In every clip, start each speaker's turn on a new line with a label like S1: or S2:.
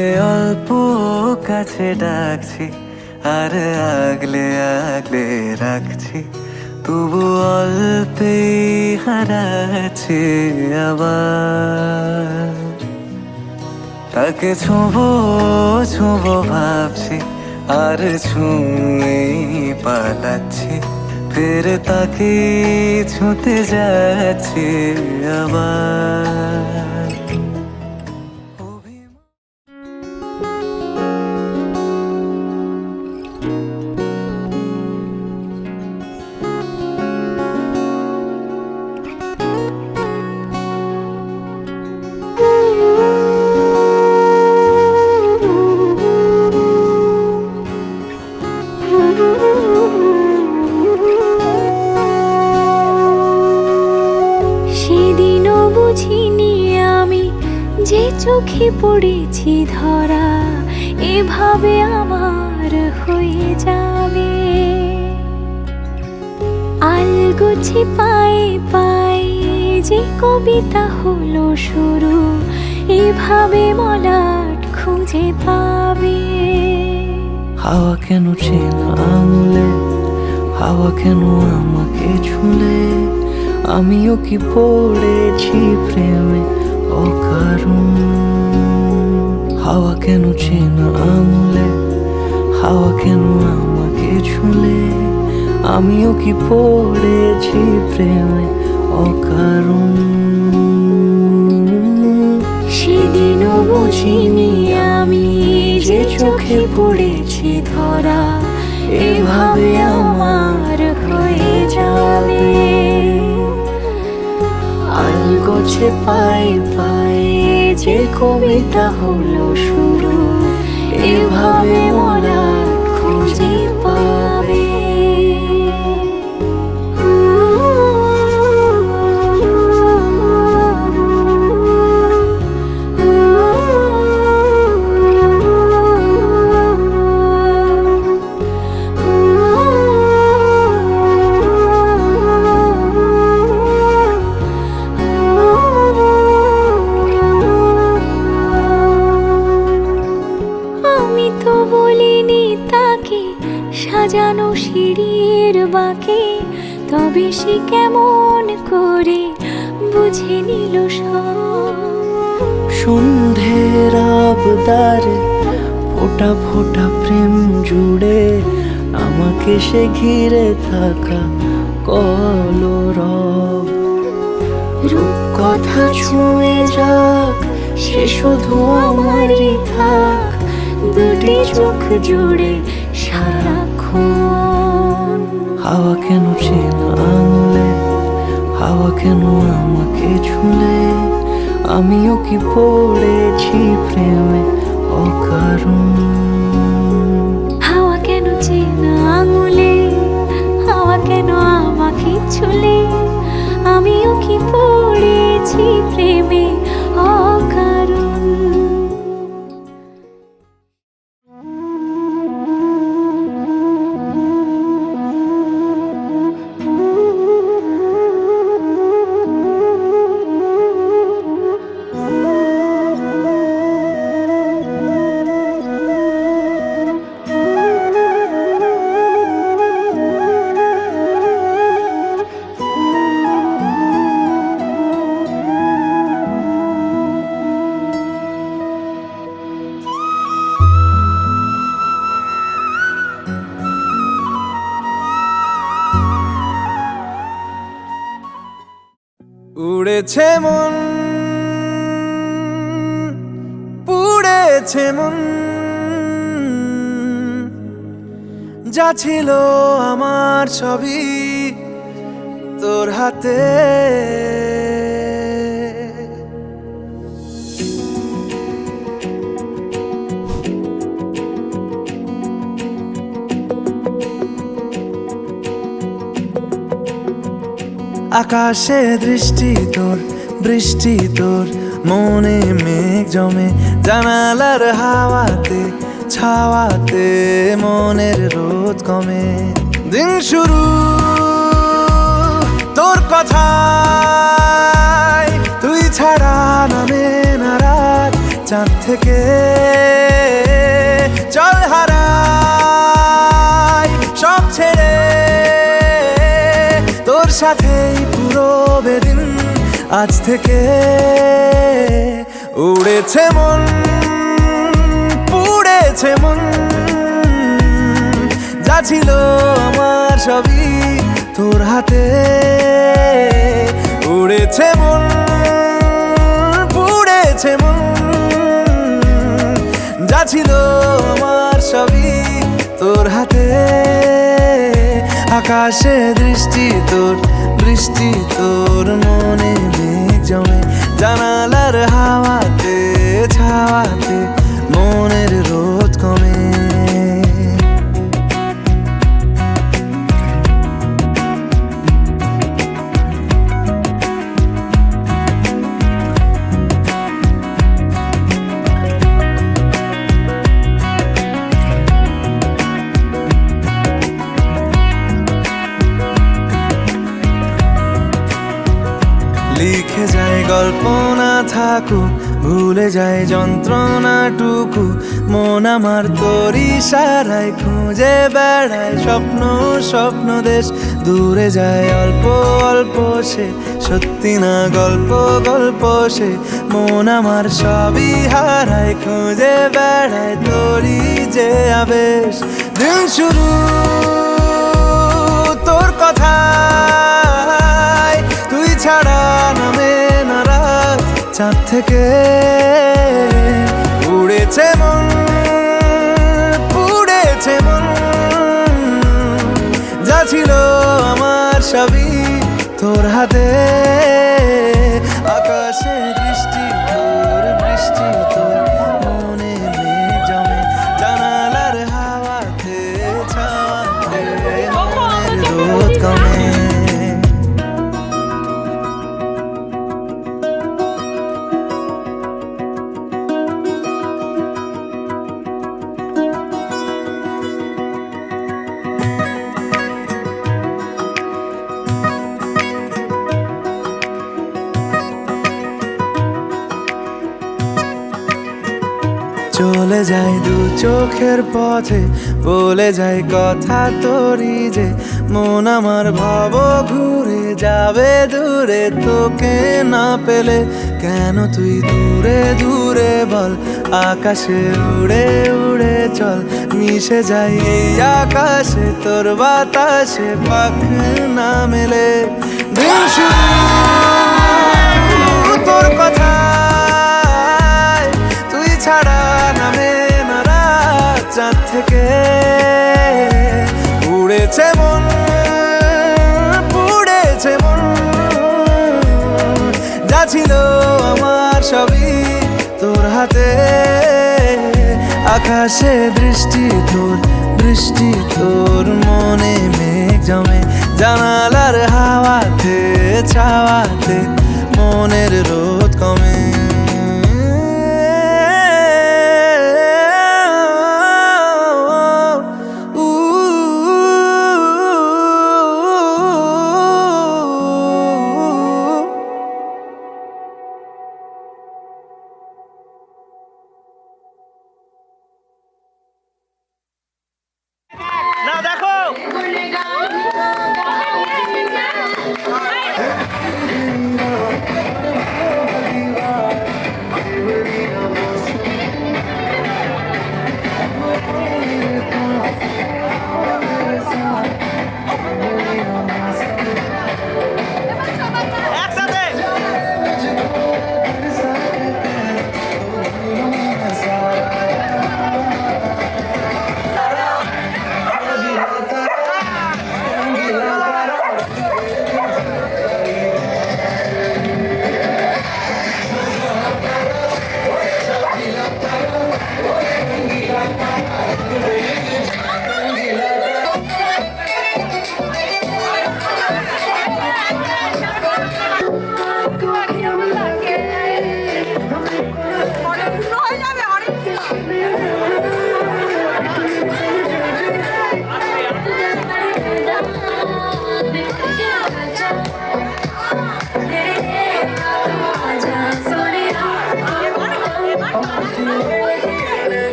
S1: তোকে অল্প কাছে ডাকছি, আর আগলে আগলে রাখছি, তবু অল্পেই হারাচ্ছি আবার। তাকে ছোঁবো ছোঁবো ভাবছি, আর ছুঁয়েই পালাচ্ছি, ফের তাকে ছুঁতে যাচ্ছি আবার।
S2: সেদিনও বুঝিনি আমি যে চোখে পড়েছি ধরা, এভাবে আমার হয়ে যাবে। আলগোছে পায়ে পায়ে যে কবিতা হলো শুরু, এভাবে মলাট খুঁজে পাবে।
S1: হাওয়া কেন চেনা আঙুলে, হাওয়া কেন আমাকে ছুলে, আমিও কি পড়েছি প্রেমে অকারণ। হাওয়া কেন চেনা আঙুলে, হাওয়া কেন আমাকে ছুলে, আমিও কি পড়েছি প্রেমে অকারণ।
S2: সেদিনও বুঝিনি আমি যে চোখে পড়েছি ধরা, এভাবে আমার হয়ে যাবে।
S1: আলগোছে পায়ে পায়ে যে কবিতা হলো শুরু, এভাবে মলাট খুঁজে পাবে।
S2: আমি তো বলিনি তাকে সাজানো সিঁড়ির বাঁকে, তবে সে কেমন করে বুঝে নিল সব।
S1: সন্ধ্যের আবদারে ফোঁটা ফোঁটা প্রেম জুড়ে, আমাকে সে ঘিরে থাকা কলরব। রূপকথা ছুঁয়ে যাক, সে শুধু আমারই থাক, দুটি চোখ জুড়ে সারাক্ষণ। হাওয়া কেন চেনা আঙুলে, হাওয়া কেন আমাকে ছুলে, আমিও কি পড়েছি প্রেমে অকারণ।
S2: হাওয়া কেন চেনা আঙুলে, হাওয়া কেন আমাকে ছুলে, আমিও কি পড়েছি প্রেমে অকারণ।
S1: উড়েছে মন, পুড়েছে মন, যা ছিল আমার সবই তোর হাতে। আকাশে দৃষ্টি তোর, বৃষ্টি তোর, মনে মেঘ জমে, জানালার হাওয়াতে ছাওয়াতে মনের রোদ কমে। দিন শুরু তোর কথায়, তুই ছাড়া নামে না রাত, চাঁদ থেকে সাথেই পুরো বেদিন আজ থেকে উড়েছে মন, পুড়েছে মন, যা ছিল আমার সবই তোর হাতে। উড়েছে মন, পুড়েছে মন, যা ছিল আমার সবই তোর হাতে। আকাশে দৃষ্টি তোর, বৃষ্টি তোর, মনে মেঘ জমে জানালার হাওয়াতে, ছাওয়াতে মনের রোদ কমে। লিখে যায় গল্প না থাকুক, ভুলে যায় যন্ত্রণাটুকু, মন আমার তোর ইশারায় খুঁজে বেড়ায় স্বপ্ন, স্বপ্ন দেশ। দূরে যায় অল্প অল্প সে, সত্যি না গল্প, গল্প সে। মন আমার সবই হারায়, খুঁজে বেড়ায় তোরই যে আবেশ। দিন শুরু তোর কথায়, তুই ছাড়া নামে না রাত চাঁদ থেকে। উড়েছে মন, পুড়েছে মন, যা ছিল আমার সবই তোর হাতে। আকাশে দৃষ্টি তোর, বৃষ্টি তোর, মনে মেঘ জমে জানালার হাওয়াতে, ছাওয়াতে মনের রোদ কমে। চলে যায় দু চোখের পথে, বলে যায় কথা তোরই যে। মন আমার ভাব ঘুরে যাবে দূরে, তোকে না পেলে কেন তুই দূরে দূরে বল। আকাশে উড়ে উড়ে চল, মিশে যাই এই আকাশে তোর বাতাসে, পাখ না মেলে। দিন শুরু তোর কথা, তুই ছাড়া নামে না রাত চাঁদ থেকে। উড়েছে মন, পুড়েছে মন, যা ছিল আমার সবই তোর হাতে। আকাশে দৃষ্টি তোর, বৃষ্টি তোর, মনে মেঘ জমে জানালার হাওয়াতে, ছাওয়াতে মনের রোদ কমে।
S3: না দেখো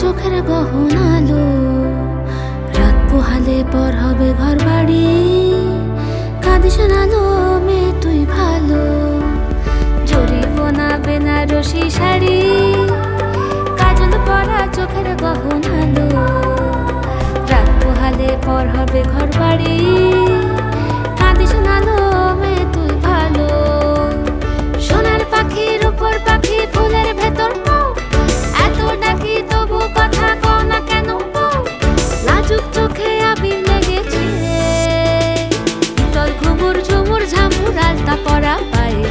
S2: চোখের গহন আলো, রাত পোহালে পর হবে ঘর বাড়ি। কাঁদিস না লো মেয়ে তুই ভালো, জরিব না বেনারসি শাড়ি। কাজল পরা চোখের গহন আলো, রাত পোহালে পর হবে ঘর বাড়ি। কাঁদিস না লো মেয়ে তুই ভালো, সোনার পাখির উপর পাখি ফুলের ভেতর পাও। এত ডাকি তবু কথা কও না কেন পাও, লাজুক চোখে আবির লেগেছে। শীতল ঘুমুর ঝুমুর ঝামুর আলতা পরা পায়ে,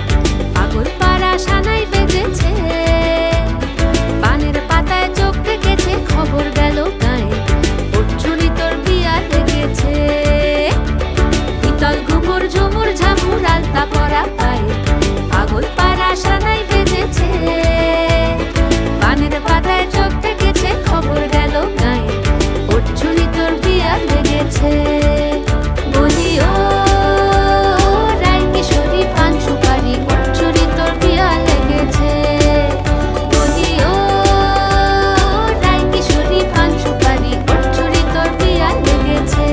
S2: পাগল পাড়া সানাই বেজেছে। পানের পাতায় চোখ থেকেছে, খবর গেল গায়ে, ওর ছুরি তোর বিয়া লেগেছে। শীতল ঘুমুর ঝুমুর ঝামুর আলতা পরা পায়ে, পাগল পাড়া সানাই বেজেছে। পানের পাতায় চোখ থেকেছে, খবর গেল গায়ে, ওর ছুরি তোর বিয়া লেগেছে। বলি ও রায় কিশোরী পান সুপারি, ওর ছুরি তোর বিয়া লেগেছে। বলি ও রায় কিশোরী পান সুপারি, ওর ছুরি তোর বিয়া লেগেছে।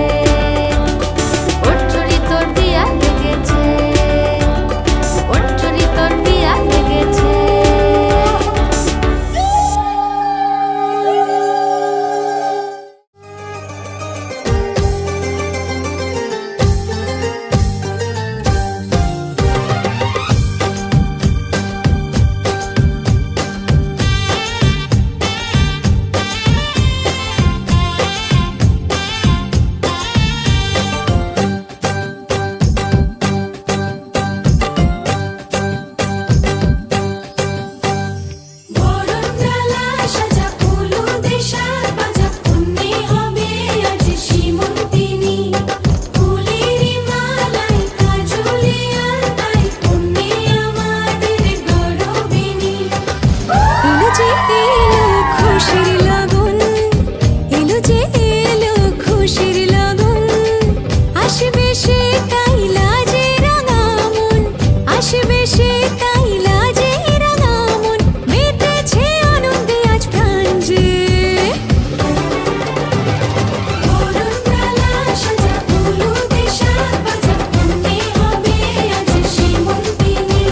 S2: ওর ছুরি তোর বিয়া লেগেছে, ওর ছুরি তোর বিয়া লেগেছে।
S3: বরণডালা সাজা ফুলু দেশার বাজা, পুণ্যে হবে আজ সীমন্তিনী। ফুলেরি মালাই কাজলে আলতায়, পুণ্যে আমাদের গৌরবিনী।
S2: এলো যে এলো খুশির লগন, এলো যে এলো খুশির লগন। আসবে সে কাইলাজে রাঙা মন, আসবে সে কাইলাজে রাঙা মন। মেতেছে আনন্দে আজ প্রাণ যে।
S3: বরণডালা সাজা ফুলু দেশার বাজা, পুণ্যে হবে আজ সীমন্তিনী।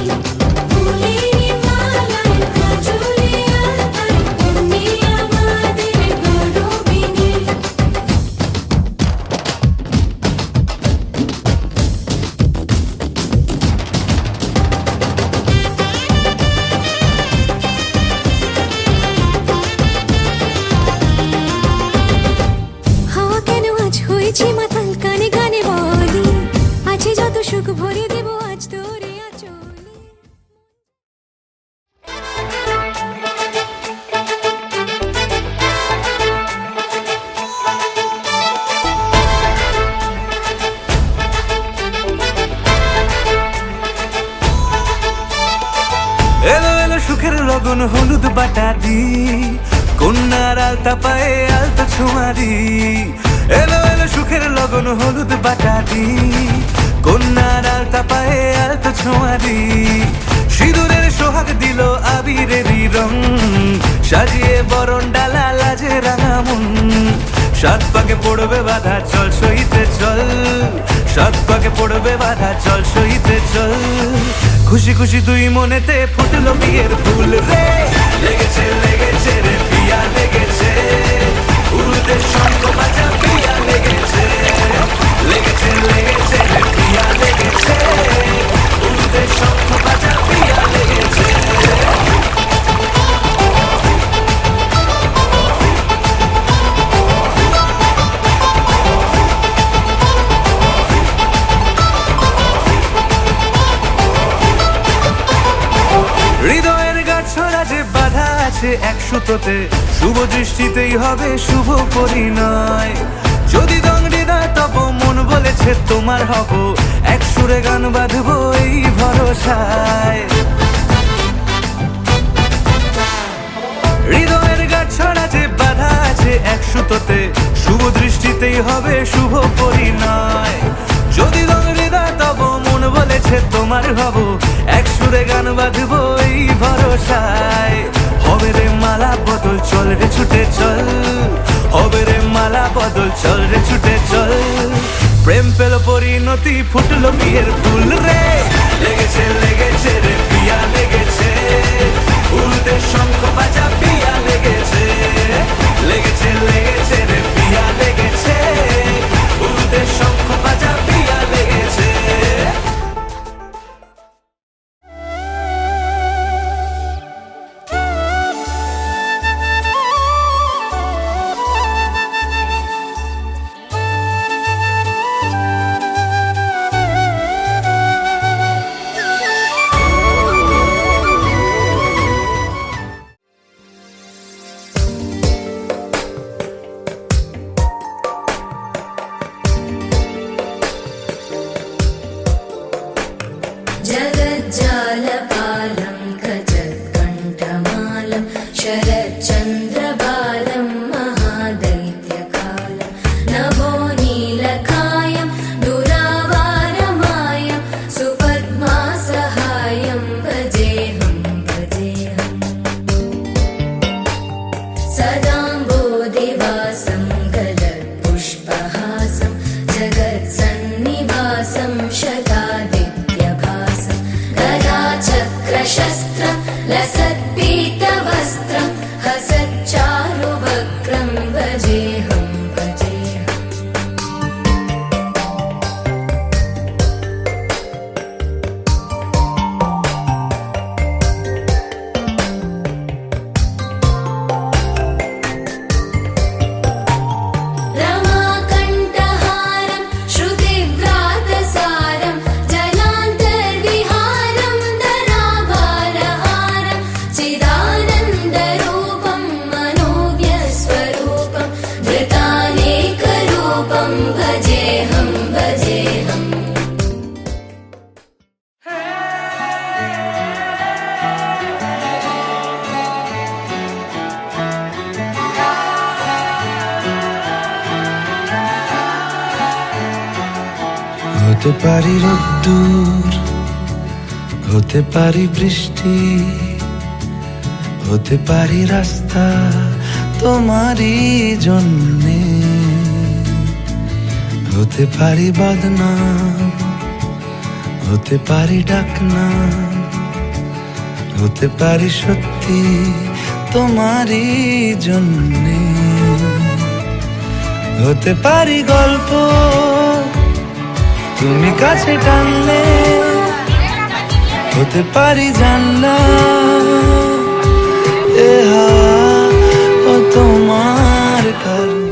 S3: ফুলেরি মালাই কাজলে আলতায়, পুণ্যে আমাদের গৌরবিনী।
S2: হাওয়া কেন আজ হয়েছে মাতাল, কানে কানে বলি। আছে যত সুখ ভরে দেব আজ তোরে আঁচলে।
S1: এলো এলো সুখের লগন হলুদ বাটা দি, কন্যার আলতা পায়ে আলতা ছোঁয়ারি। এলো এলো সুখের লগন হলুদ বাটা দি, কন্যার আলতা পায়ে আলতা ছোঁয়ারি। সিঁদুরের সোহাগ দিল আবিরেরই রং, সাজিয়ে বরণ ডালা লাজে রাঙা মন। সাত পাকে পড়বে বাধা চল সইতে চল, সাত পাকে পড়বে বাধা চল সইতে চল। খুশি খুশি দুই মনেতে ফুটলো বিয়ের ফুল রে, লেগেছে লেগেছে রে পিয়া লেগেছে। উড়তে শঙ্খ বাজা পিয়া লেগেছে, লেগেছে লেগেছে রে পিয়া লেগেছে। উড়তে শঙ্খ বাজা পিয়া লেগেছে। হৃদয়ের গাছড়া যে বাধা আছে এক সুতোতে, শুভ দৃষ্টিতেই হবে শুভ পরিণয়। যদি দং হৃদয় তব মন বলেছে তোমার হব, এক সুরে গান বাঁধবো এই ভরসায়। হৃদয়ের গাছড়া যে বাধা আছে এক সুতোতে, শুভ দৃষ্টিতেই হবে শুভ পরিণয়। যদি দং হৃদয় তব মন বলেছে তোমার হব, এক সুরে গান বাঁধবো এই ভরসায়। হবে রে মালা বদল, চল রে ছুটে চল, হবে রে মালা বদল, চল রে ছুটে চল। প্রেম পেল পরিণতি, ফুটলো বিয়ের ফুল রে, লেগেছে লেগেছে রে পিয়া লেগেছে, উল্টে শঙ্খ বাজা পিয়া লেগেছে, লেগেছে লেগেছে রে পিয়া লেগেছে, উল্টে শঙ্খ বাজা পিয়া লেগেছে।
S3: जगज्जालपालं गजत्कण्ठमालं शरच्चन्द्रबालं महादैत्यकालं नभो नीलकायं दुरावारमायं सुपद्मासहायं भजेऽहं भजेऽहम् सदाम्बोधिवासं गलत्पुष्पहासं जगत्सन्निवासं शतादित्यभासं गदाचक्रशस्त्रं लसत्पीतवस्त्रं हसच्चारुवक्त्रं भजेऽहं भजेऽहम् रमाकण्ठहारं श्रुतिव्रातसारं जलान्तर्विहारं धराभारहारं चिदानन्दरूपं मनोव्यस्वरूपं धृतानेकरूपं भजेऽहं भजेऽहम्
S1: হতে পারি রোদ্দুর, হতে পারি বৃষ্টি, হতে পারি রাস্তা তোমারই জন্যে, হতে পারি বদনাম, হতে পারি ডাকনাম, হতে পারি সত্যি তোমারই জন্যে, হতে পারি গল্প তুমি কাছে টানলে, হতে পারি জানলা এ হাওয়া ও তোমার কারণে।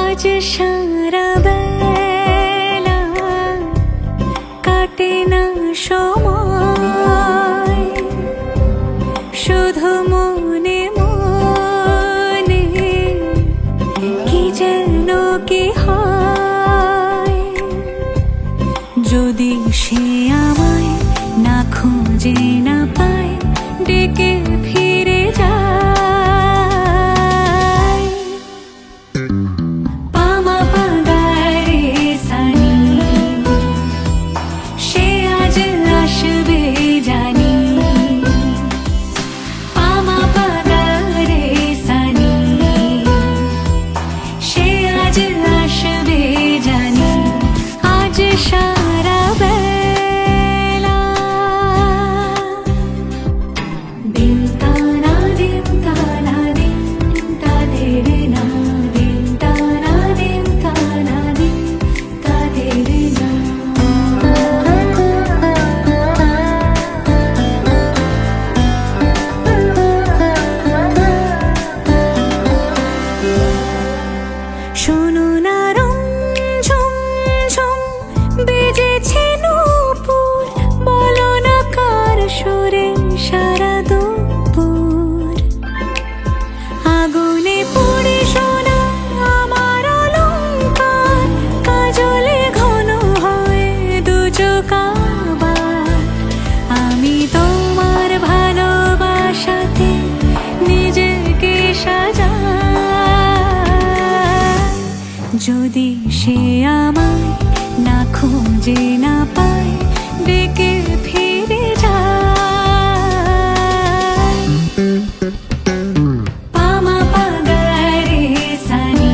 S2: আজ সারা বেলা কাটে না সময়, শুধু মনে মনে কি যেন কি হয়। যদি সে আমায় না খুঁজে না পায়, ডেকে ফিরে যায়। পামা পাগারে সানি, সে আজ আসবে জানি। পামা পাগারে সানি, সে আজ আসবে জানি। আজ সারা বেলা দিন তানা দিন তানা দিন। যদি সে আমায় না খুঁজে না পায় ডেকে ফিরে যায় পামা পাগারে সানি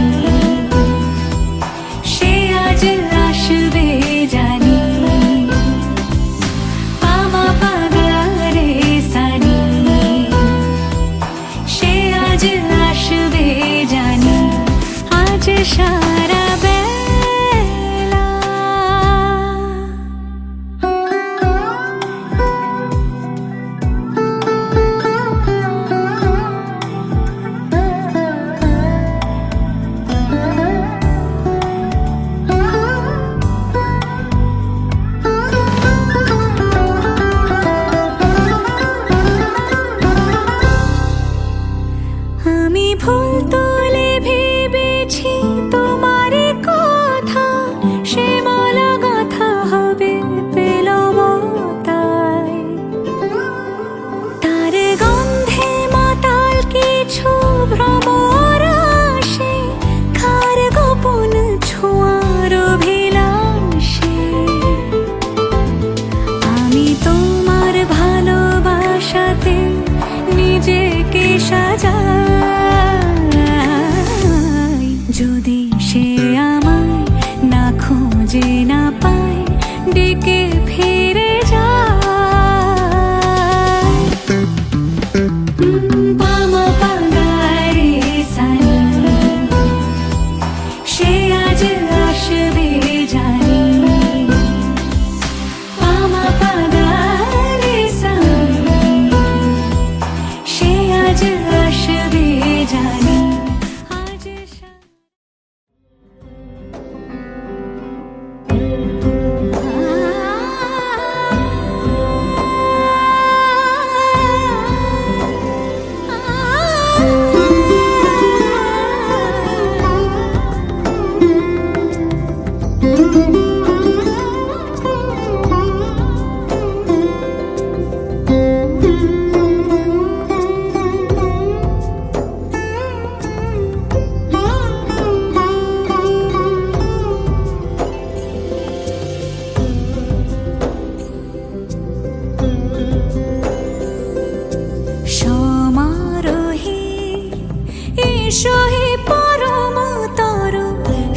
S2: সে আজ আসবে জানি পামা পাগারে সানি সে আজ আসবে জানি আজ সারা বেলা আমি ভুল তুলে ভেবেছি তোমার কথা সে মালা গাথা হবে পেলাম তাই তার গন্ধে মাতাল কিছু ভ্রমর আসে কার গোপন ছোঁয়ার অভিলাষে আমি তোমার ভালোবাসাতে নিজেকে সাজাই যদি সে আমায় না খুঁজে না পায় ডেকে ফিরে যায় পামা পাগারে সানি সে আজ আসবে জানি পামা পাগারে সানি সে আজ আসবে জানি আজ সমারোহে এসো হে পরমতর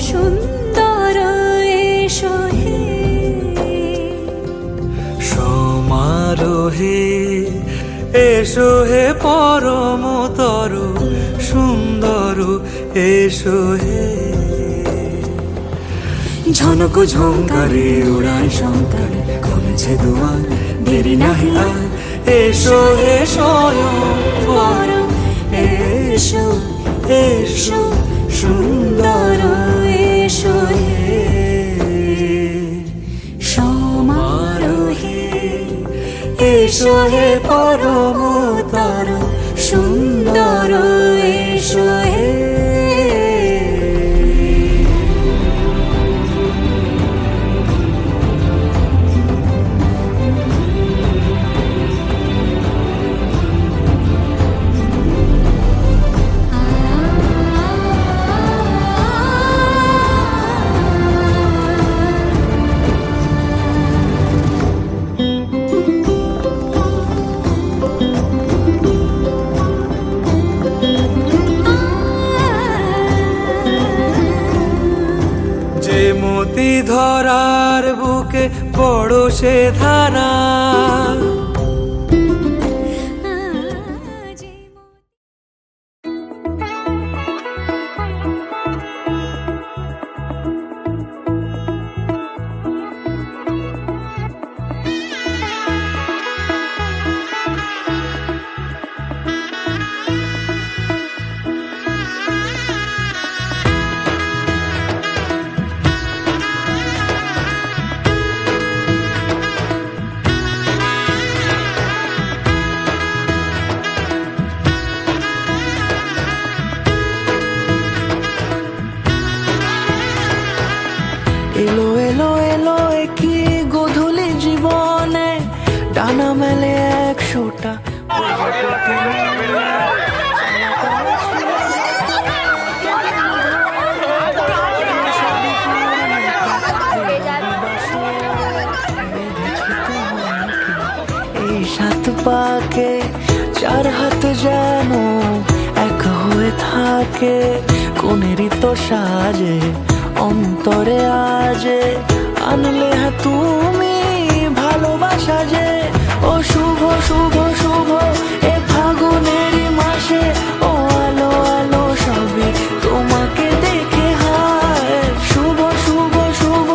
S2: সুন্দর এসো হে
S1: সমারোহে এসো হে পরমতর সুন্দর এসো হে ঝনক ঝঙ্কারে উড়ান শঙ্কার খুলেছে দুয়ার দেরি নাহি আর এসো হে স্বয়ং পরম এসো এসো সুন্দর এসো হে
S2: সমারোহে
S1: এসো হে পরমতর সুন্দর এসো হে যে মতি ধরার বুকে পড়ো সে ধারা
S4: এলো এলো এলো কি গোধূলি জীবনে ডানা মেলে 100টা সাত পাকে চার হাত যেন এক হয়ে থাকে, কোনেরই তো সাজে অন্তরে আজে আনলে তুমি ভালোবাসা যে। ও শুভ শুভ শুভ এ ফাগুনেরই মাসে, ও আলো আলো সবই তোমাকে দেখে হায়। শুভ শুভ শুভ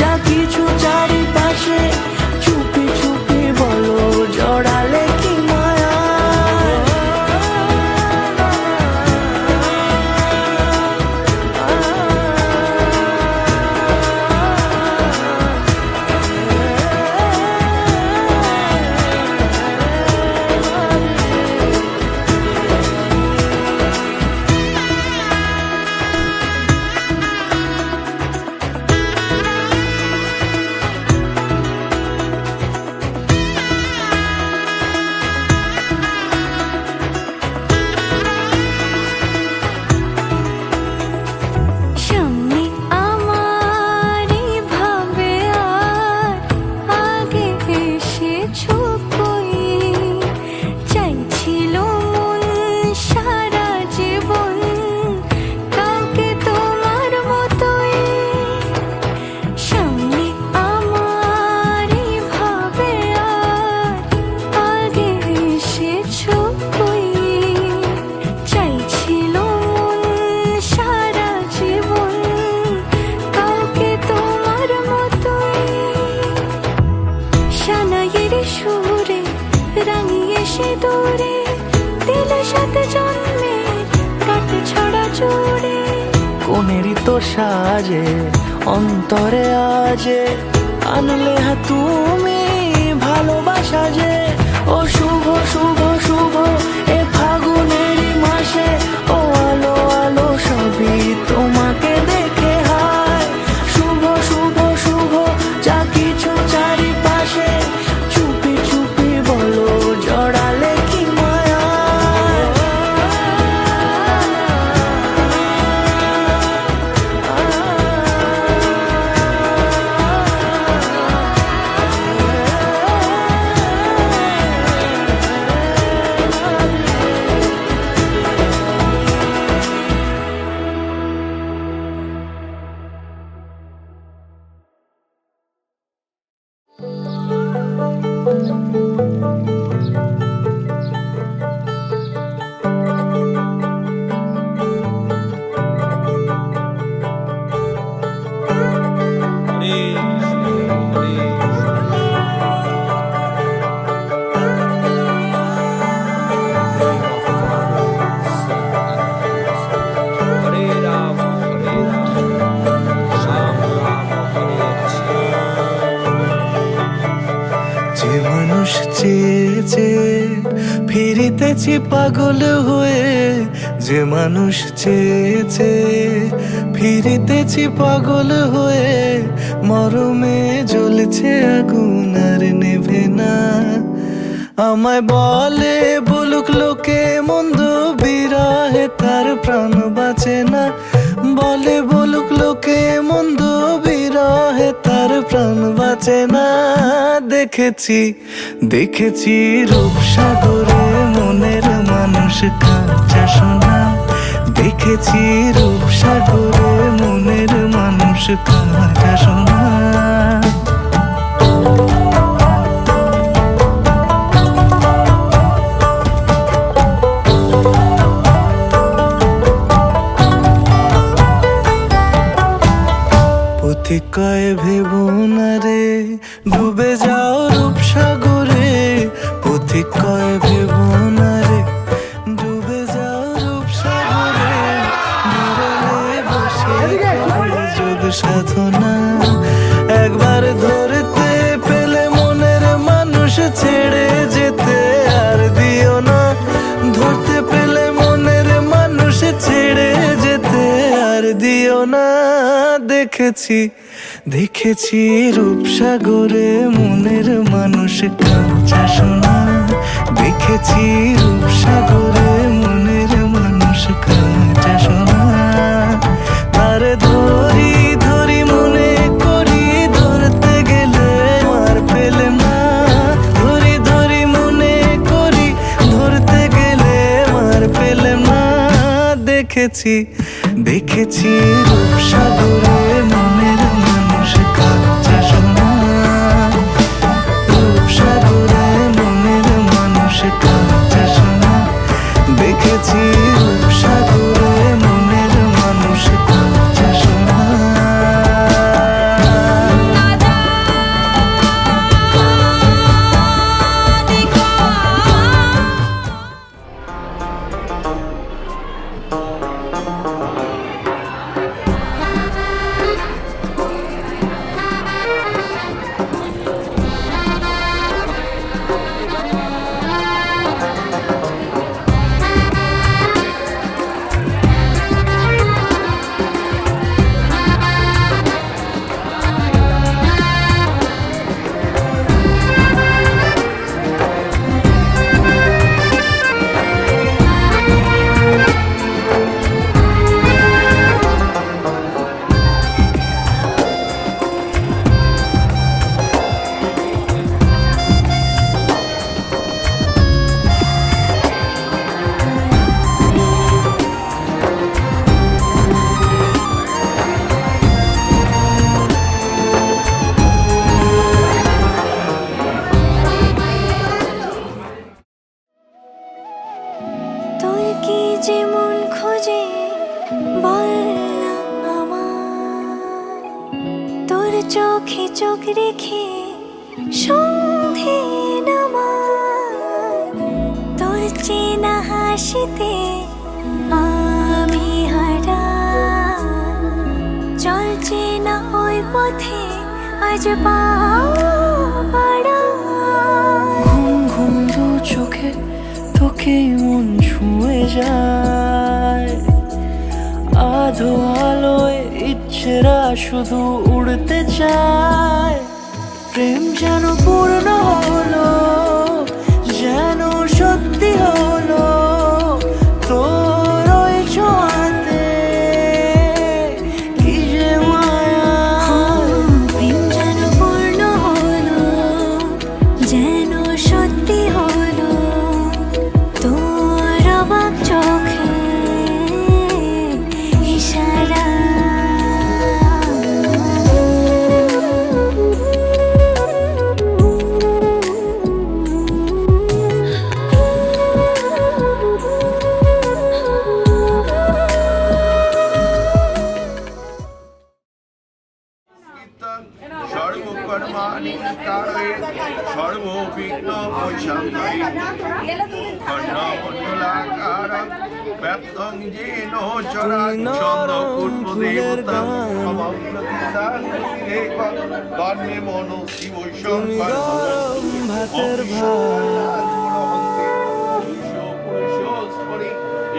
S4: যা কিছু চারিপাশে, চুপি চুপি বলো জড়ালে কি মায়া।
S2: সামনে আমার ভাবে আর আগে এসেছো কই, চাইছিল মন সারা জীবন কাউকে তোমার মতোই। সামনে আমার ভাবে আর আগে এসেছো কই, চাইছিল মন সারা জীবন কাউকে তোমার মতোই। সানাইয়ের সুরে রাঙিয়ে সে দূরে দিলে সাথে জন্মে কাট ছড়া জুড়ে।
S4: কোনেরই তো সাজে অন্তরে আজে আনলে তুমি ভালোবাসা যে। ও শুভ শুভ শুভ এ ফাগুনেরই মাসে, ও আলো আলো সবই তোমাকে দেখে হায়। শুভ শুভ শুভ যা কিছু চারিপাশে, চুপি চুপি বলো জড়ালে কি মায়া।
S1: যে মানুষ চেয়েছে ফিরিতেছি পাগল হয়ে, যে মানুষ চেয়েছে ফিরিতেছি পাগল হয়ে, মরমে জ্বলছে আগুন আর নেভে না। আমায় বলে বলুক লোকে মন্দ বিরহে তার প্রাণ বাঁচে না, বলে বলুক লোকে মন্দ বিরহে তার প্রাণ বাঁচে না। দেখেছি দেখেছি রূপসাগরে মনের মানুষ কাঁচা সোনা, দেখেছি রূপসাগরে মনের মানুষ কাঁচা সোনা। পথিক কয় ভেবো না রে ডুবে যাও রূপসাগরে, পথিক কয় ভেবো না রে ডুবে যাও রূপসাগরে, বিরলে বসে করে যোগ সাধনা। একবার ধরতে পেলে মনের মানুষ ছেড়ে যেতে আর দিও না, ধরতে পেলে মনের মানুষ ছেড়ে যেতে আর দিও না। দেখেছি দেখেছি রূপসাগরে মনের মানুষ কাঁচা সোনা, দেখেছি রূপসাগরে মনের মানুষ কাঁচা সোনা। তার ধরি ধরি মনে করি ধরতে গেলে মার পেলে না, ধরি ধরি দেখেছি দেখেছি রূপসাগরে মনের মানুষ কাঁদছে সোনা, রূপসাগরে মনের মানুষ কাঁদছে সোনা, দেখেছি রূপসাগরে মনের মানুষ কাঁদছে সোনা।
S2: তোর কি যে মন খোঁজে বল না আমার, তোর চোখে চোখ রেখে সন্ধে নামার, তোর চেনা হাসিতে আমি হারা, চল চেনা ওই পথে আজ পাড়া।
S4: ঘুম ঘুম দু চোখে তোকে মন ছুঁয়ে যায়, আধো আলোয় ইচ্ছেরা শুধু উড়তে চায়। প্রেম যেন পূর্ণ হলো, যেন সত্যি হলো তোর ওই ছোঁয়াতে, কি যে মায়া।
S2: প্রেম যেন পূর্ণ হলো, যেন সত্যি হলো তোর অবাক চোখে ইশারা।
S5: সর্বকর্মাণি কারয়ে সর্ববিঘ্ন প্রশান্তয়ে খণ্ডমণ্ডলাকারং ব্যক্তং যেন চরাচরাচন্দ্রপুষ্পদেবতাং সমগ্রদিশান্তিরেকং কর্মে মনো শিবৈশ্বর
S1: ভাতের ভাত,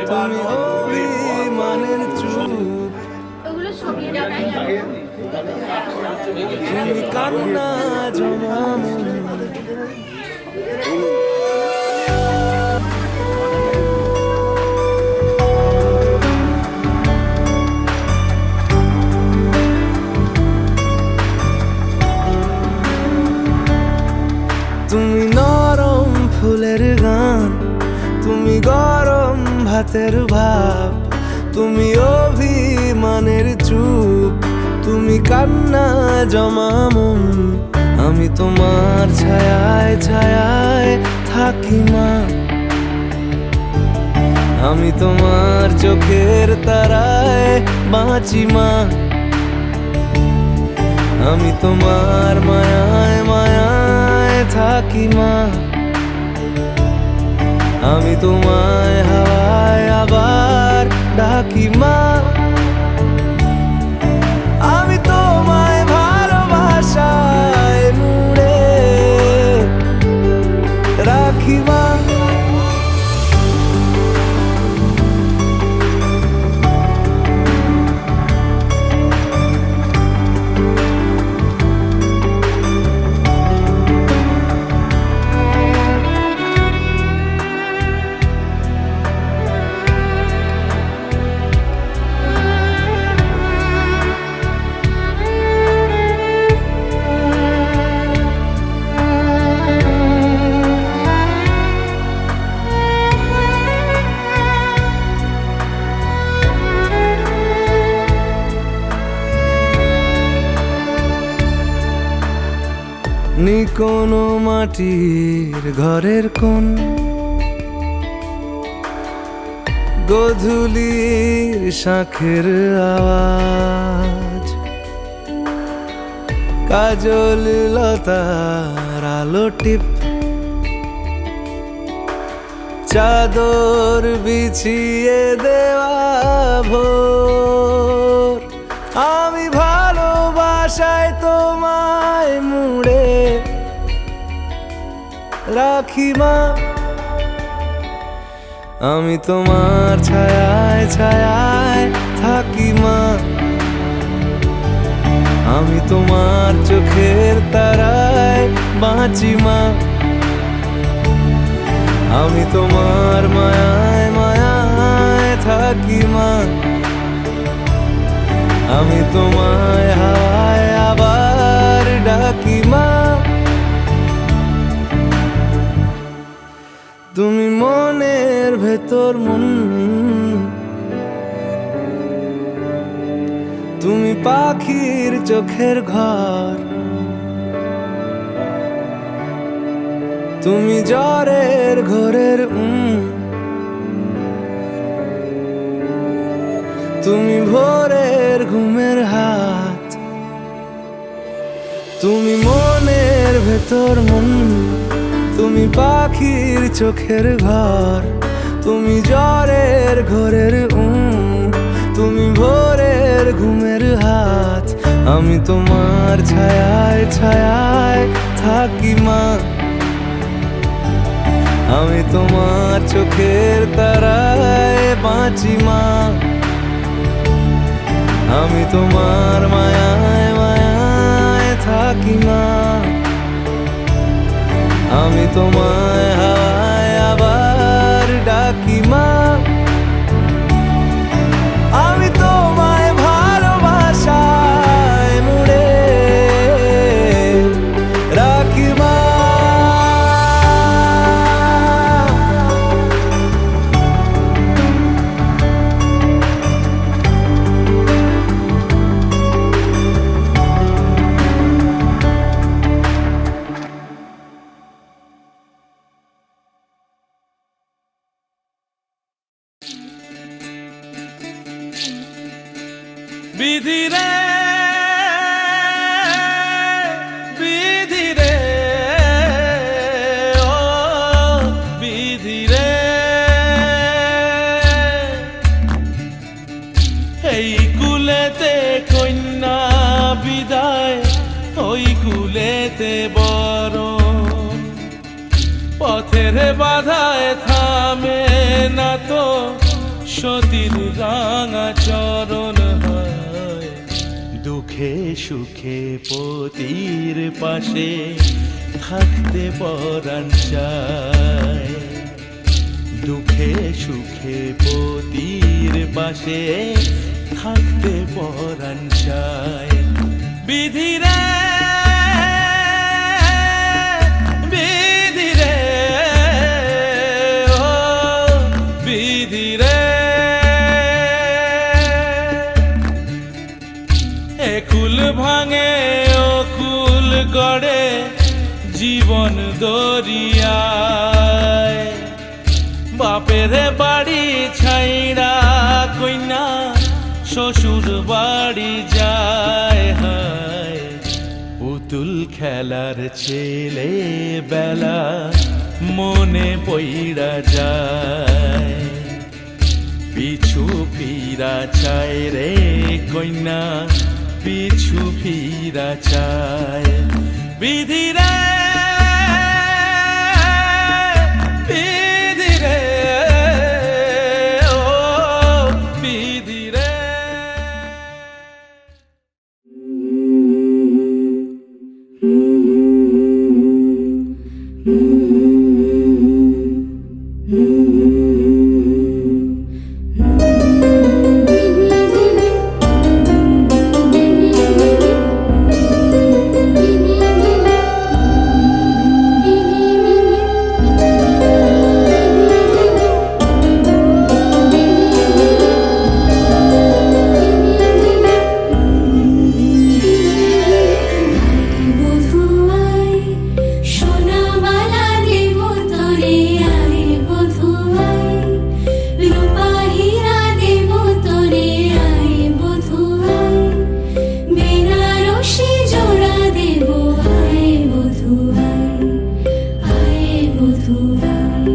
S1: তুমি অভিমানের চুপ, তুমি কান্না জমামো। তুমি নরম ফুলের গান, তুমি গরম ভাতের ভাব, তুমি অভিমানের চুপ, তুমি কান্না জমামন। আমি তোমার ছায়ায় ছায়ায় থাকি মা, আমি তোমার চোখের তারায় বাঁচি মা, আমি তোমার মায়ায় মায়ায় থাকি মা, আমি তোমায় হাওয়ায় আবার ডাকি মা, আমি তোমায় ভালোবাসায় মুড়ে রাখি মা। কোনো মাটির ঘরের কোণ, গোধূলির শাঁখের আওয়াজ, কাজল লতার আলো টিপ, চাদর বিছিয়ে দেওয়া ভোর। আমি ভালোবাসায় তোমায় মুড়ে রাখি মা, আমি তোমার ছায়ায় ছায়ায় থাকি মা, আমি তোমার চোখের তারায় বাঁচি মা, আমি তোমার মায়ায় মায়ায় থাকি মা, আমি তোমায় হাওয়ায় আবার ডাকি মা। তুমি মনের ভেতর মন, তুমি পাখির চোখের ঘর, তুমি জ্বরের ঘোরের তুমি ভোরের ঘুমের হাত, তুমি মনের ভেতর মন, তুমি পাখির চোখের ঘর, তুমি জ্বরের ঘোরের তুমি ভোরের ঘুমের হাত, আমি তোমার ছায়ায় ছায়ায় থাকি মা, আমি তোমার চোখের তারায় বাঁচি মা, আমি তোমার মায়ায় মায়ায় থাকি মা, আমি তোমায় হাওয়ায় আবার ডাকি মা, আমি তোমায় ভালোবাসায় মুড়ে রাখি মা।
S6: বিধি রে বিধি রে ও বিধি রে, এই কুলেতে কন্যা বিদায়, ওই কুলেতে বরণ, পথের বাধায় থামে না তো সতীর রাঙা চরণ, দুঃখে সুখে পতির পাশে থাকতে পরাণ চায়, দুঃখে সুখে পতির পাশে থাকতে পরাণ চায়। বিধি রে বিধি রে ও বিধি রে, কুল ভাঙে ও কুল গড়ে জীবন দরিয়ায়, বাপের বাড়ি ছাইড়া কইনা শ্বশুর বাড়ি যায়, হায় পুতুল খেলার ছেলে বেলা মনে পইড়া যায়, পিছু ফিরা চায় রে কইনা পিছু ফিরা চায়। বিধি রে বিধি রে ও বিধি রে।
S2: বধূ আয়।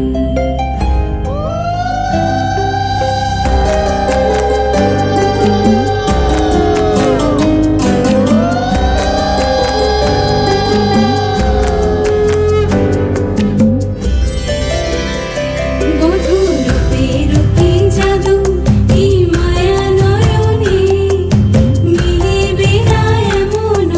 S2: বধূরূপের কি জাদু এই মায়া নয়নে মিলিবে না এমন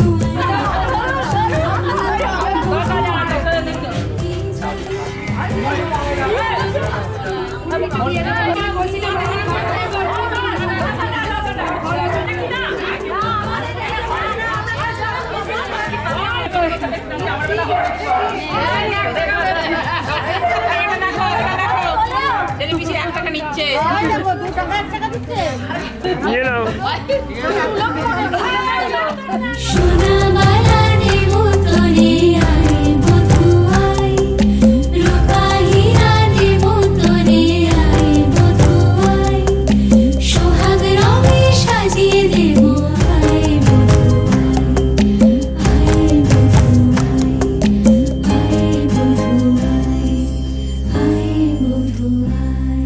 S2: সোনা মালা দেব তোরে আয় বধূ আয়, রূপা হীরা দেব তোরে আয় বধূ আয়, সোহাগ রঙে সাজিয়ে দেব আয় বধূ আয়, আয় বধূ আয়, আয় বধূ আয়, আয় বধূ আয়।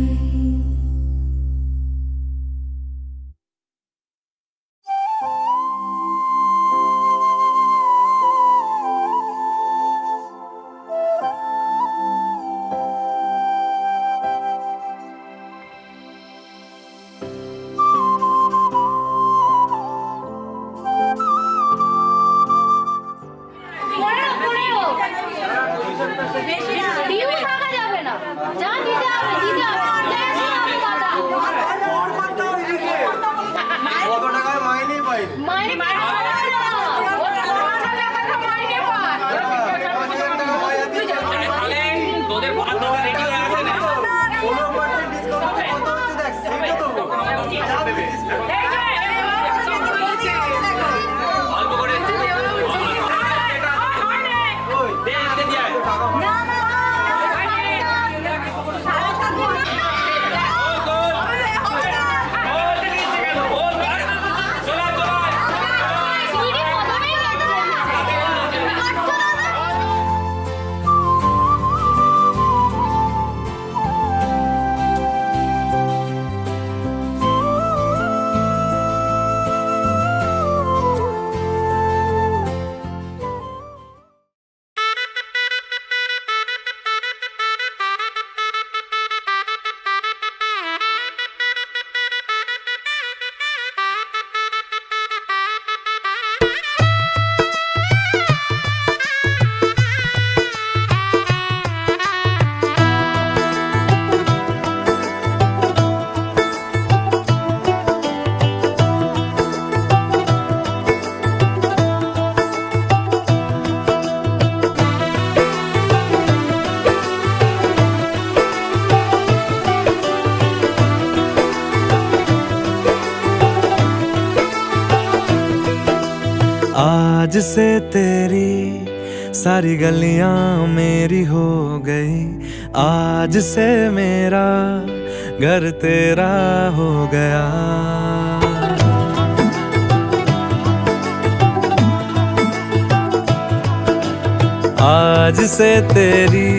S7: ডিমই থাকা যাবে না, যা দিতে হবে দিতে হবে, দেখছি আমি কথা।
S1: কত টাকায় মাইনেই পাইনি
S7: মাইনে পাওয়া যাবে না, ওর 5,000 টাকা মাইনে পায়।
S6: তোদের বাধ্যতা রেডি হয়ে আছে না
S1: কোনো পার্টি ডিসকাউন্ট কত হচ্ছে দেখ সেটা তো
S6: অল্প করে দে দে দিয়ে
S7: সিঁড়ি প্রথমেই
S1: आज से तेरी सारी गलियां मेरी हो गई, आज से मेरा घर तेरा हो गया। आज से तेरी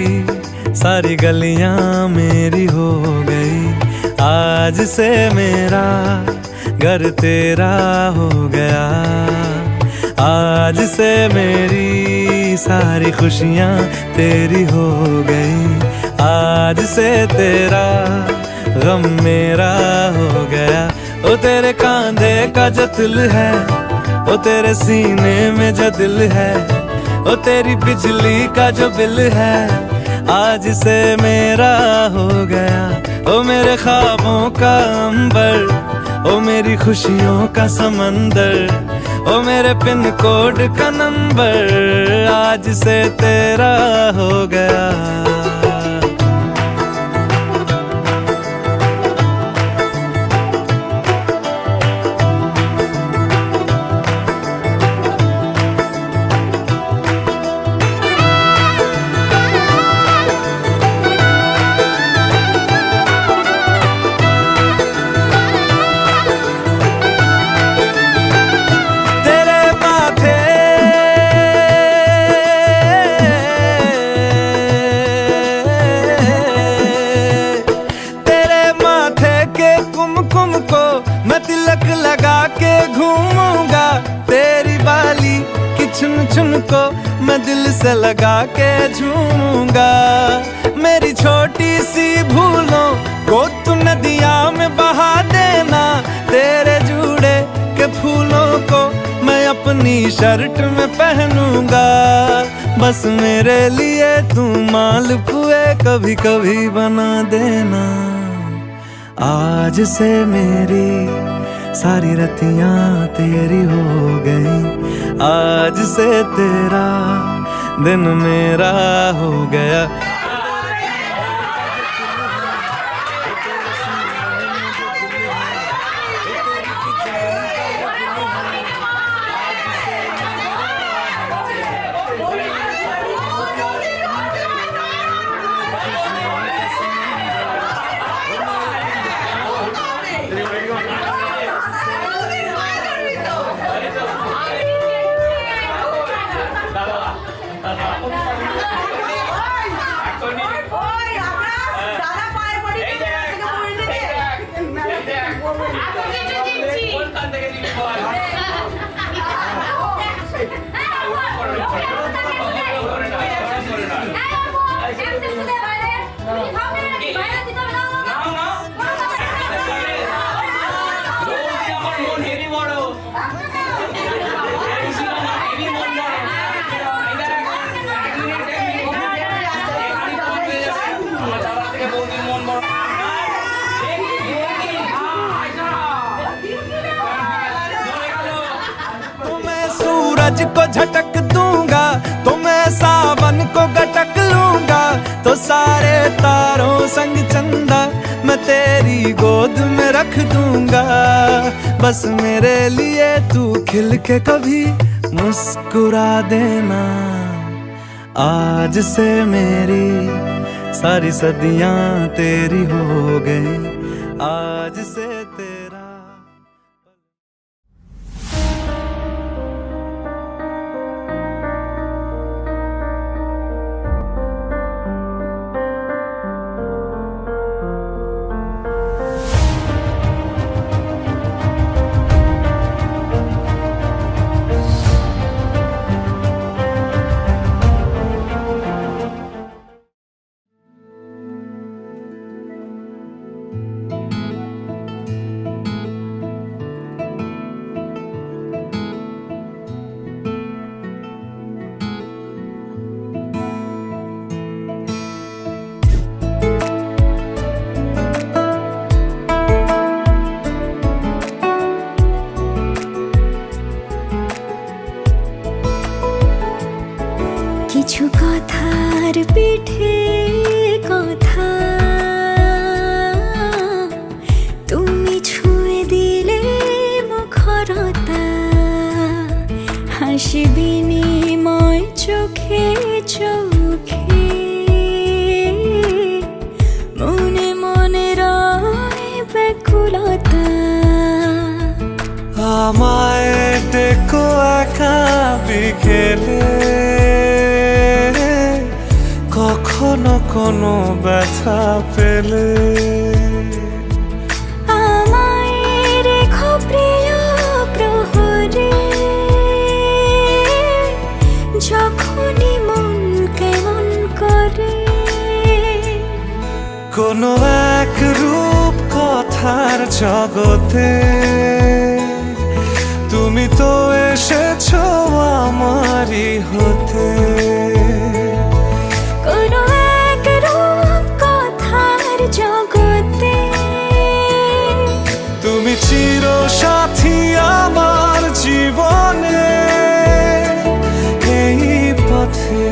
S1: सारी गलियां मेरी हो गई, आज से मेरा घर तेरा हो गया। आज से मेरी सारी खुशियाँ तेरी हो गई, आज से तेरा गम मेरा हो गया। ओ तेरे कांधे का जो दिल है, ओ तेरे सीने में जो दिल है, ओ तेरी बिजली का जो बिल है, आज से मेरा हो गया। ओ मेरे ख्वाबों का अंबर, ओ मेरी खुशियों का समंदर, ओ मेरे पिन कोड का नंबर, आज से तेरा हो गया। को मैं दिल से लगा के झूमूंगा। मेरी छोटी सी भूलों को तू नदिया में बहा देना। तेरे जुड़े के फूलों को मैं अपनी शर्ट में पहनूंगा। बस मेरे लिए तू मालपुए कभी कभी बना देना। आज से मेरी सारी रतियां तेरी हो गई। आज से तेरा दिन मेरा हो गया। सूरज को झटक दूंगा तो मैं सावन को गटक लूंगा। तो सारे तारों संग चंदा मैं तेरी गोद में रख दूंगा। बस मेरे लिए तू खिल के कभी मुस्कुरा देना। आज से मेरी सारी सदियां तेरी हो गई। आज से तेरा
S2: কিছু কথার পিঠে কথা তুমি ছুঁয়ে দিলে মুখরতা। হাসি বিনিময় চোখে চোখে মনে মনে রয় ব্যাকুলতা।
S1: আমায় ডেকো একা বিকেলে কখনো কোনো ব্যথা পেলে।
S2: আমায় রেখো প্রিয় প্রহরে যখনই মন কেমন করে।
S1: কোনো এক রূপ কথার জগতে তুমি তো এসেছো আমারই হতে।
S2: কোনো এক রূপ কথার জগতে
S1: তুমি চির সাথী আমার জীবনে এই পথে।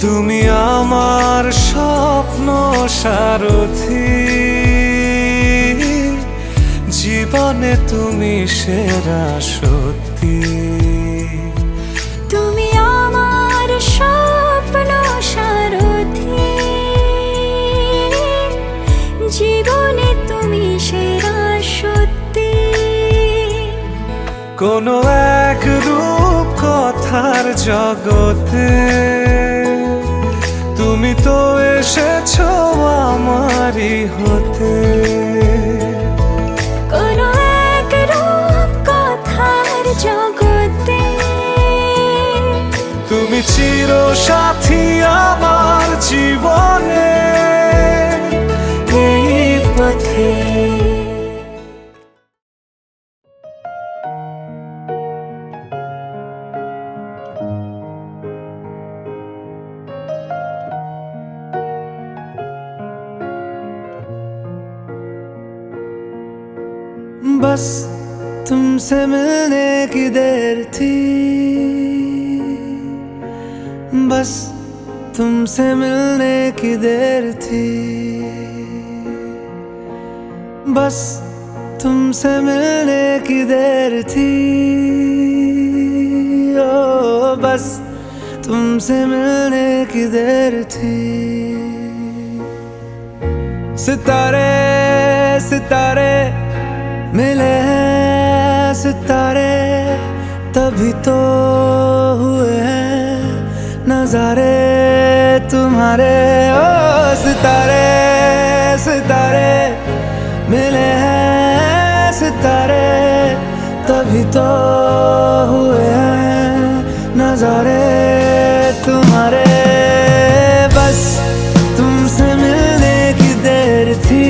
S1: তুমি আমার স্বপ্ন সারথি, জীবনে তুমি সেরা সত্যি।
S2: তুমি আমার স্বপ্ন সারথি, জীবনে তুমি সেরা সত্যি।
S1: কোনো এক রূপ কথার জগতে তুমি তো এসেছো আমারই হতে।
S2: কোনো এক রূপ কথার জগতে
S1: তুমি চির সাথী আমার জীবনে
S2: এই পথে।
S1: बस तुमसे मिलने की देर थी, बस तुमसे मिलने की देर थी, बस तुमसे मिलने की देर थी। ओ बस तुमसे मिलने की देर थी। सितारे सितारे मिले हैं, सितारे तभी तो हुए हैं नजारे तुम्हारे। ओ सितारे सितारे मिले हैं, सितारे तभी तो हुए हैं नजारे तुम्हारे। बस तुमसे मिलने की देर थी,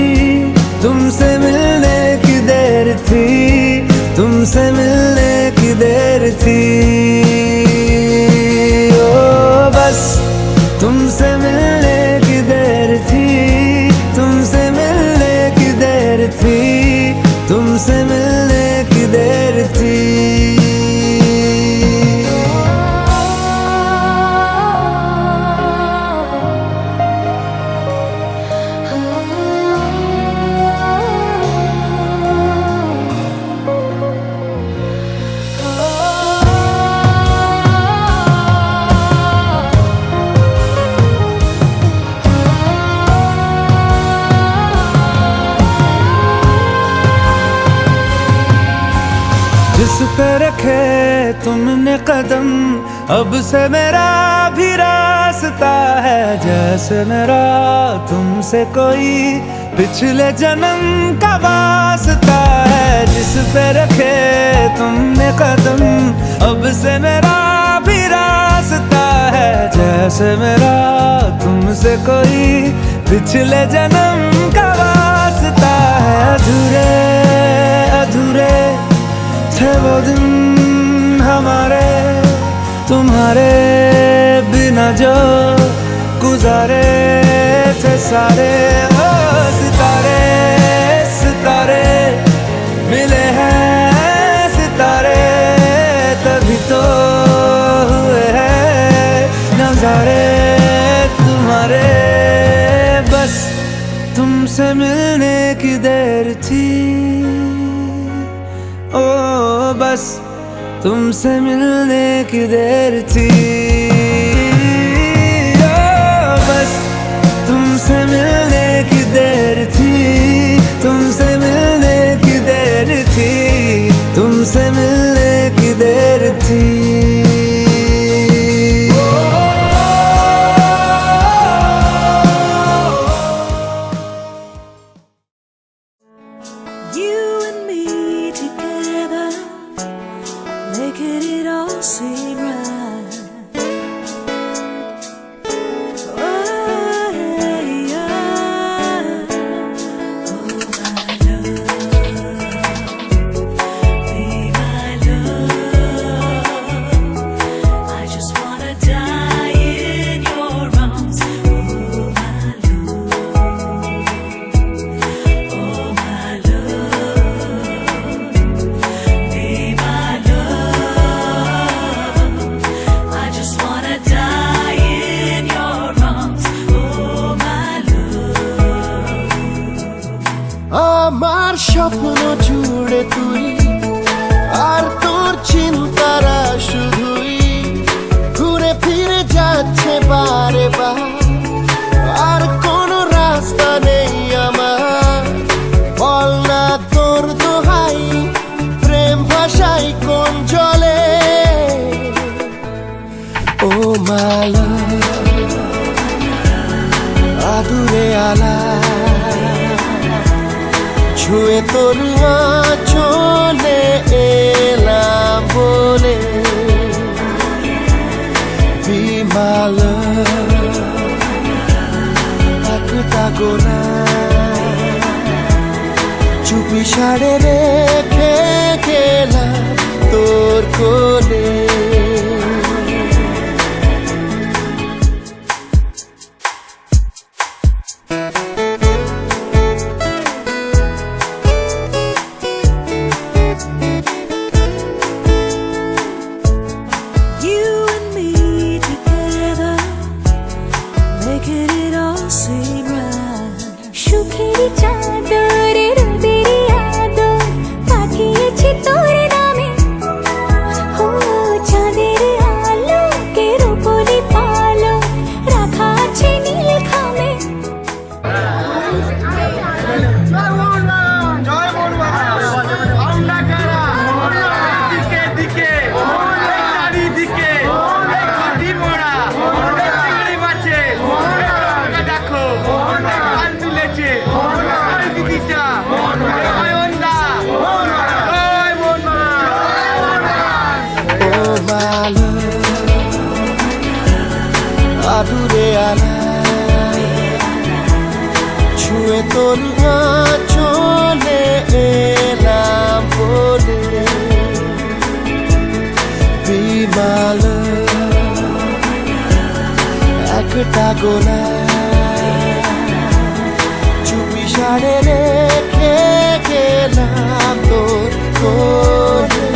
S1: तुमसे मिलने की देर थी, तुमसे मिलने की देर थी। ओ बस तुमसे मिलने की देर थी, तुमसे मिलने की देर थी, तुमसे मिलने की देर थी। जिस पे रखे तुमने कदम, अब से मेरा भी रास्ता है। जैसे मेरा तुमसे कोई पिछले जन्म का वास्ता है। जिस पे रखे तुमने कदम, अब से मेरा भी रास्ता है। जैसे मेरा तुमसे कोई पिछले जन्म का वास्ता है। अधूरे अधूरे थे वो दिन हमारे, तुम्हारे बिना जो गुजारे थे सारे। ओ सितारे सितारे मिले हैं, सितारे तभी तो हुए हैं नजारे तुम्हारे। बस तुमसे मिलने की देर थी, ओ बस तुमसे मिलने की देर थी। ओ बस तुमसे मिलने की देर थी, तुमसे मिलने की देर थी, तुमसे मिलने की देर थी।
S4: You and me together, making it all seem right.
S8: স্বপ্ন জুড়ে তুই, আর তোর চিন্তারা শুধুই ঘুরে ফিরে যাচ্ছে বারে বার। আর কোনো রাস্তা নেই আমার, বল না তোর দোহাই, প্রেম ভাষাই কোন জলে। ও মালা আদুরে আলা, ছুঁয়ে তোর চলে এলাম বলে। বিমাল একটা গোনা চুপি সাড়ে রেখে গেলাম তোর কোলে।
S2: সুখের চাদরে রোদের আদর পাঠিয়েছি তোর নামে। ও চাঁদের আলোকের উপরে পালো রাখা আছে নীল খামে।
S8: আদুরে আলা, ছুঁয়ে তোর চলে এলাম বলে। বিমাল একটা গোনা চুপি সাড়ে রেখে গেলাম তোর কোলে।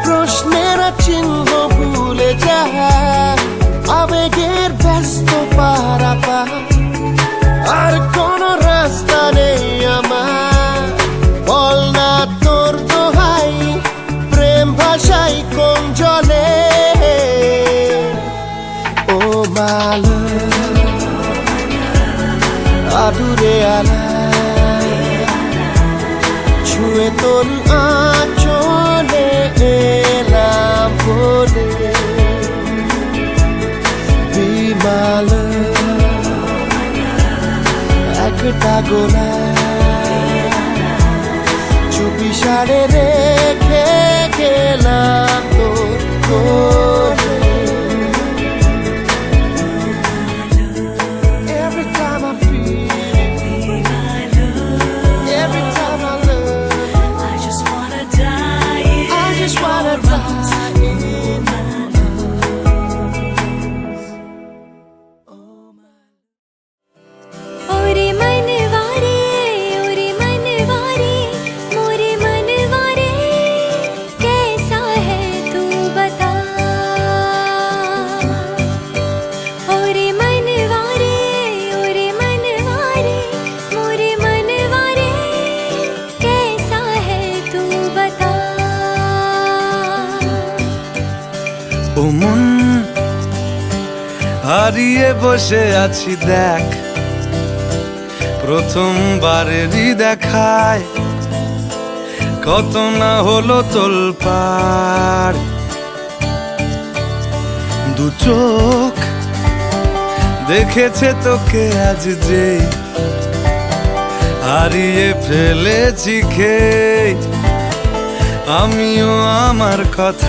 S8: প্রশ্নের চিহ্ন ভুলে যা, আবেগের ব্যস্ত পারাপা, আর কোন রাস্তা নেই আমার, বল না তোর দোহাই, প্রেম ভাষাই কোন জলে। ও মালা আদুরে আলা, ছুঁয়ে তোর চলে এলাম বলে। বিমাল একটা গোনা চুপি সাড়ে রেখে গেলাম তোর কোলে। Every time I feel, every time I love, I just wanna die in my
S2: ओरे मनवारे मोरे मनवारे, कैसा है तू बता। ओरे मनवारे मोरे मनवारे, कैसा है तू बता।
S1: ও মন হারিয়ে বসে আছি দেখ, প্রথমবারেরই দেখায় কত না হলো তোলপাড়। দু চোখ দেখেছে তোকে আজ যেই, হারিয়ে ফেলেছি খেই আমিও আমার কথার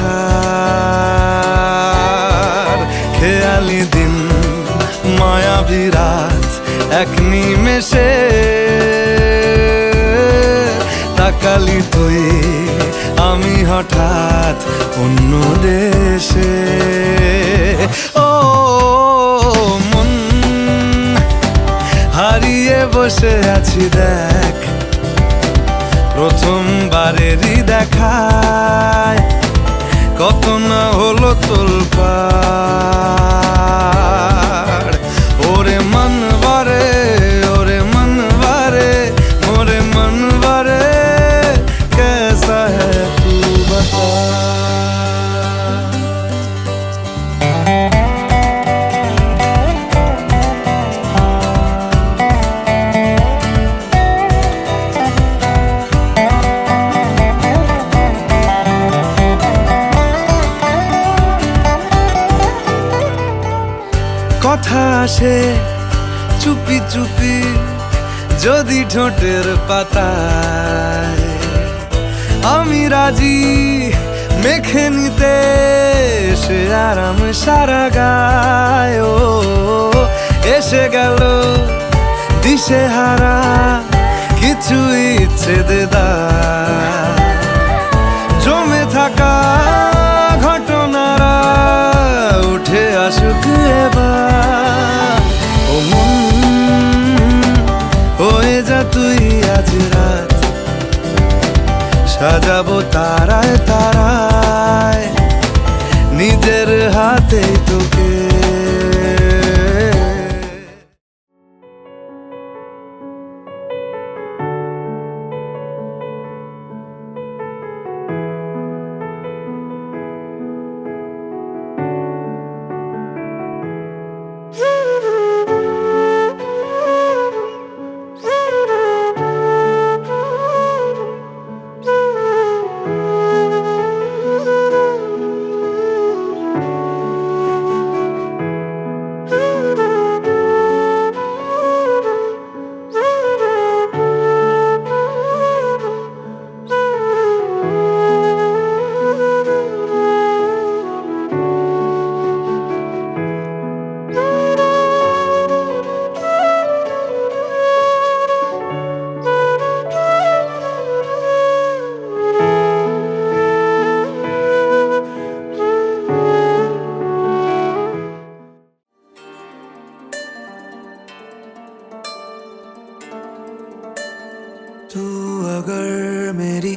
S1: খেয়ালি দিন মায়াবী রাত এক নিমেষে তাকালি তুই আমি হঠাৎ অন্য দেশে ও মন হারিয়ে বসে আছি দেখ প্রথমবারেরই দেখায় কত না হলো তোলপাড় ওরে মনবারে ওরে মনবারে ওরে মনবারে कैसा है तू बता কথা আসে চুপি চুপি যদি ঠোঁটের পাতায় আমি রাজি মেখে নিতে সে আরাম সারা গায় ও এসে গেল দিশে হারা কিছু ইচ্ছে দেদা জমে থাকা ঘটনারা উঠে আসুক এবার ও মন হয়ে যা তুই আজ রাত সাজাবো তারায় তারায় নিজের হাতে তোকে तू अगर मेरी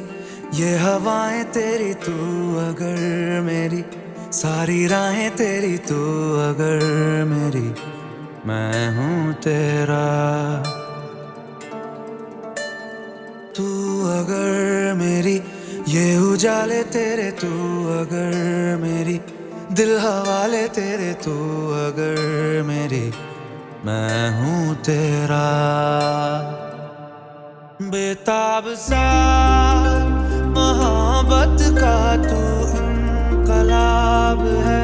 S1: ये हवाएं तेरी तू अगर मेरी सारी राहें तेरी तू अगर मेरी मैं हूँ तेरा तू अगर मेरी ये उजाले तेरे तू अगर मेरी दिल हवाले तेरे तू अगर मेरी मैं हूँ तेरा बेताब सा मोहब्बत का तू इनकलाब है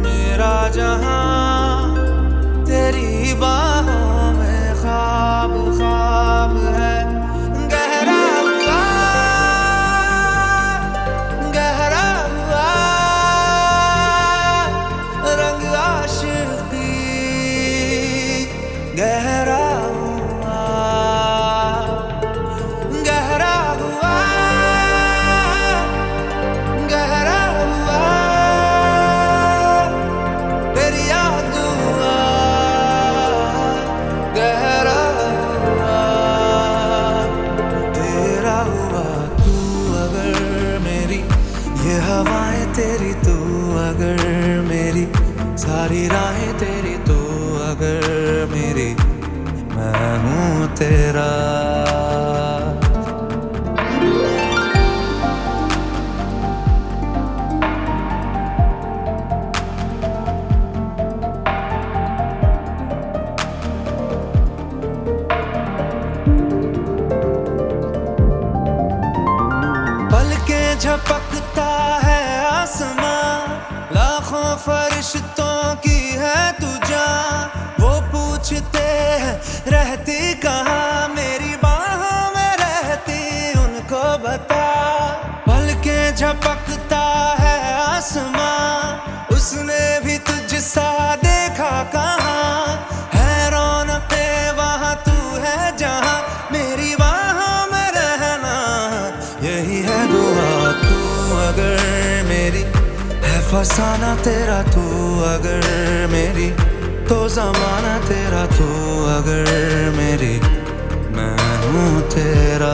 S1: मेरा जहां तेरी बाहों में ख्वाब ख्वाब है गहरा हुआ रंग आशिकी गहरा तेरी तू अगर मेरी सारी राहें तेरी तू अगर मेरी मैं हूँ तेरा पलकें झपकता है आसमां लाखों फरिश्तों की है तू जान वो पूछते हैं रहती कहाँ मेरी बाहों में रहती उनको बता पलकें टपकता है आसमां, उसने भी तुझसा देखा कहाँ, है रौनके वहाँ तू है जहाँ, मेरी बाहों में रहना यही है दुआ। तू अगर मेरी है फसाना तेरा, तू अगर मेरी तो जमाना तेरा, तू अगर मेरी मैं हूँ तेरा।